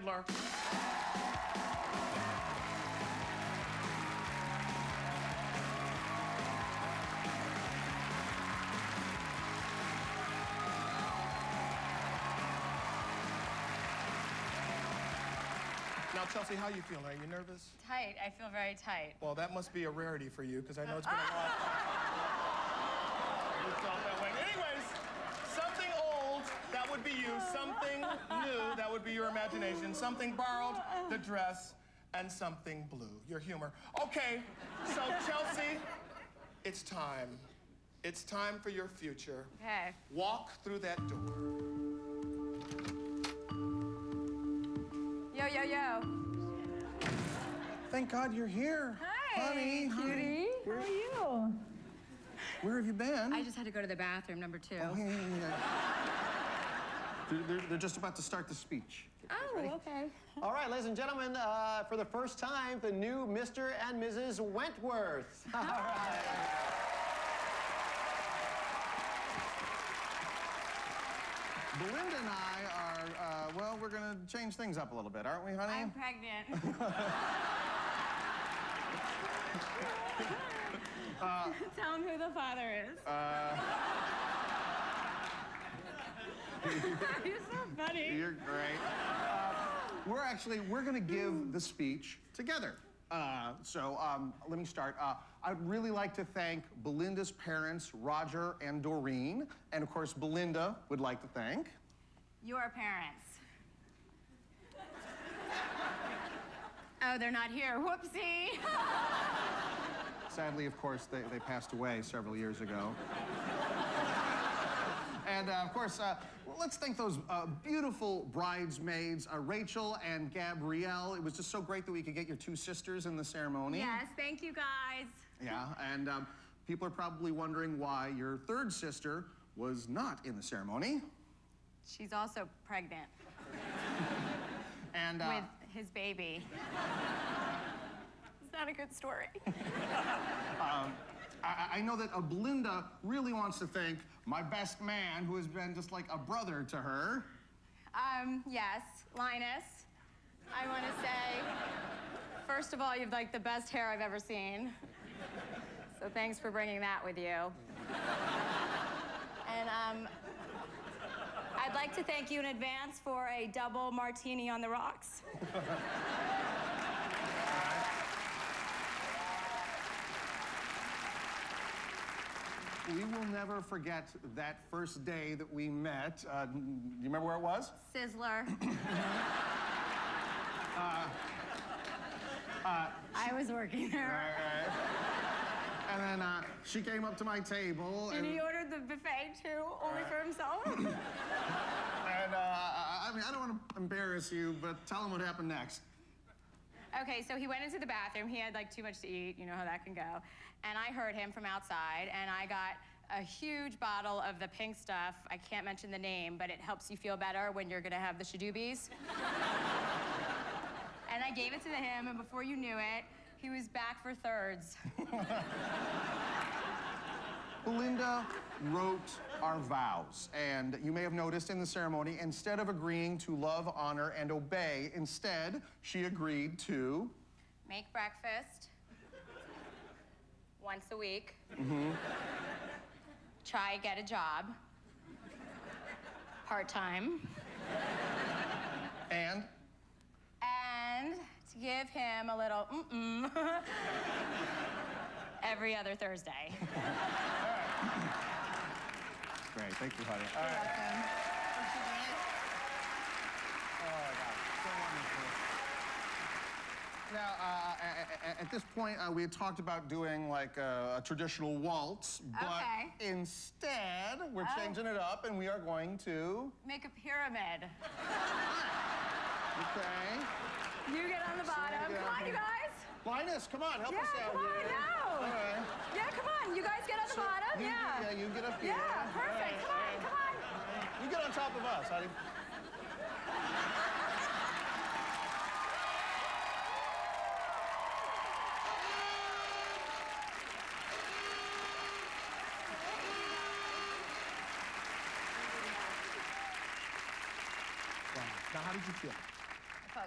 Chandler. Now, Chelsea, how you feeling? Are you nervous? Tight. I feel very tight. Well, that must be a rarity for you, because I know it's been a while. You felt that way. Anyways, something old, that would be you. Something new, that would be your imagination. Something borrowed, the dress, and something blue, your humor. Okay, so Chelsea, it's time. It's time for your future. Okay. Walk through that door. Yo, yo, yo. Thank God you're here. Hi, honey. cutie. How are you? Where have you been? I just had to go to the bathroom, number 2. Oh, yeah. They're just about to start the speech. Oh, okay. All right, ladies and gentlemen, for the first time, the new Mr. and Mrs. Wentworth. All right. Belinda and I are, well, we're gonna change things up a little bit, aren't we, honey? I'm pregnant. Tell him who the father is. You're so funny. You're great. We're gonna give the speech together. Let me start. I'd really like to thank Belinda's parents, Roger and Doreen. And of course, Belinda would like to thank... Your parents. Oh, they're not here. Whoopsie. Sadly, of course, they passed away several years ago. And, of course, let's thank those beautiful bridesmaids, Rachel and Gabrielle. It was just so great that we could get your 2 sisters in the ceremony. Yes, thank you, guys. Yeah, and people are probably wondering why your 3rd sister was not in the ceremony. She's also pregnant. And, with his baby. Is that a good story? I know that Belinda really wants to thank my best man, who has been just like a brother to her. Yes, Linus. I want to say, first of all, you've like the best hair I've ever seen. So thanks for bringing that with you. And I'd like to thank you in advance for a double martini on the rocks. We will never forget that first day that we met. Do you remember where it was? Sizzler. I was working there. Right. And then she came up to my table. And he ordered the buffet, too, only for himself. And I mean, I don't want to embarrass you, but tell him what happened next. Okay, so he went into the bathroom. He had like too much to eat. You know how that can go. And I heard him from outside, and I got a huge bottle of the pink stuff. I can't mention the name, but it helps you feel better when you're gonna have the shadoobies. And I gave it to him, and before you knew it, he was back for 3rds. Belinda wrote our vows, and you may have noticed in the ceremony, instead of agreeing to love, honor, and obey, instead, she agreed to... Make breakfast once a week. Try get a job. Part-time. And to give him a little every other Thursday. Great, thank you, honey. You're welcome. Oh, my God, so wonderful. Now, at this point, we had talked about doing like a traditional waltz, but instead, we're changing it up, and we are going to... Make a pyramid. Okay. You get on the bottom. Come on, you guys. Linus, come on, help us out come on, here. no. All right. Yeah, come on. You guys get on the bottom. Yeah, you get up here. Yeah, perfect. Come on, come on. You get on top of us, honey. Now, how did you feel? I felt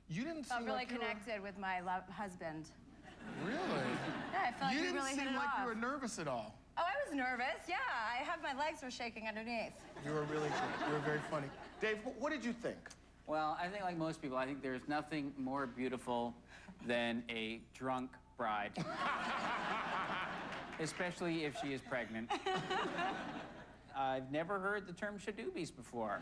You didn't Felt seem really like you were... connected with my husband. Really? Yeah, I felt like You we didn't really seem hit it like off. you were nervous at all. Oh, I was nervous. Yeah, my legs were shaking underneath. You were really good. You were very funny. Dave, what did you think? Well, I think like most people, I think there's nothing more beautiful than a drunk bride. Especially if she is pregnant. I've never heard the term shadoobies before.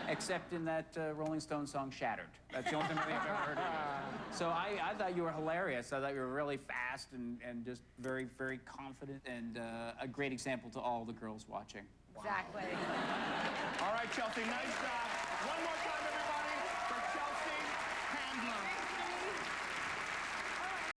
Except in that Rolling Stones song, Shattered. That's the only time I've ever heard it. So I thought you were hilarious. I thought you were really fast and just very, very confident and a great example to all the girls watching. Exactly. All right, Chelsea, nice job. One more time, everybody.